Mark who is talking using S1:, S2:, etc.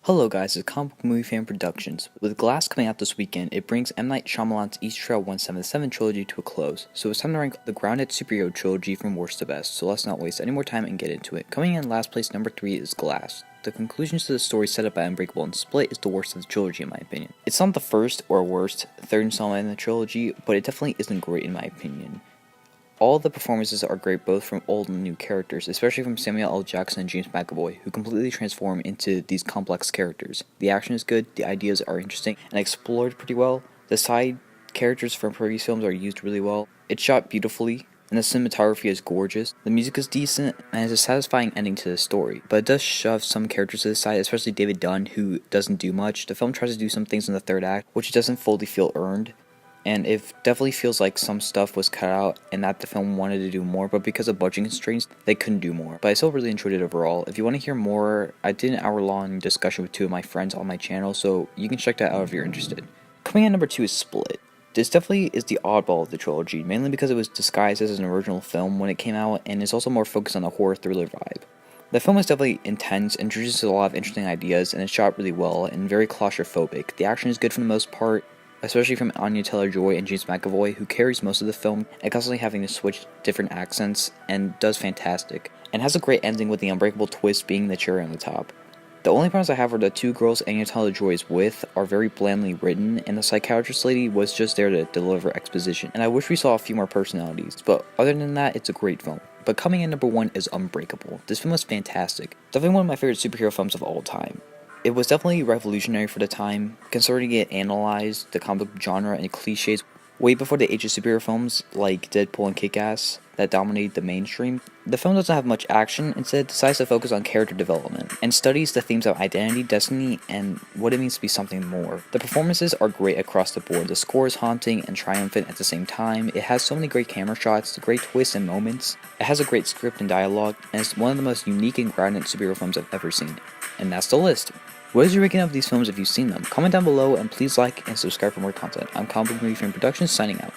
S1: Hello guys, it's Comic Book Movie Fan Productions. With Glass coming out this weekend, it brings M. Night Shyamalan's Eastrail 177 trilogy to a close, so it's time to rank the grounded superhero trilogy from worst to best, so let's not waste any more time and get into it. Coming in last place, number 3 is Glass. The conclusions to the story set up by Unbreakable and Split is the worst of the trilogy in my opinion. It's not the first or worst third installment in the trilogy, but it definitely isn't great in my opinion. All the performances are great both from old and new characters, especially from Samuel L. Jackson and James McAvoy, who completely transform into these complex characters. The action is good, the ideas are interesting and explored pretty well, the side characters from previous films are used really well, it's shot beautifully, and the cinematography is gorgeous, the music is decent, and it's a satisfying ending to the story, but it does shove some characters to the side, especially David Dunn, who doesn't do much. The film tries to do some things in the third act, which doesn't fully feel earned, and it definitely feels like some stuff was cut out and that the film wanted to do more, but because of budget constraints, they couldn't do more. But I still really enjoyed it overall. If you want to hear more, I did an hour-long discussion with two of my friends on my channel, so you can check that out if you're interested. Coming in number 2 is Split. This definitely is the oddball of the trilogy, mainly because it was disguised as an original film when it came out, and is also more focused on the horror thriller vibe. The film is definitely intense, introduces a lot of interesting ideas, and is shot really well, and very claustrophobic. The action is good for the most part, especially from Anya Taylor-Joy and James McAvoy, who carries most of the film, and constantly having to switch different accents, and does fantastic, and has a great ending with the Unbreakable twist being the cherry on the top. The only problems I have are the two girls Anya Taylor-Joy is with are very blandly written, and the psychiatrist lady was just there to deliver exposition, and I wish we saw a few more personalities, but other than that, it's a great film. But coming in number 1 is Unbreakable. This film is fantastic, definitely one of my favorite superhero films of all time. It was definitely revolutionary for the time, considering it analyzed the comic book genre and cliches way before the age of superhero films like Deadpool and Kick-Ass that dominated the mainstream. The film doesn't have much action, instead decides to focus on character development, and studies the themes of identity, destiny, and what it means to be something more. The performances are great across the board, the score is haunting and triumphant at the same time, it has so many great camera shots, great twists and moments, it has a great script and dialogue, and it's one of the most unique and grounded superhero films I've ever seen. And that's the list. What is your ranking of these films if you've seen them? Comment down below and please like and subscribe for more content. I'm Comic Book Movie Fan Productions signing out.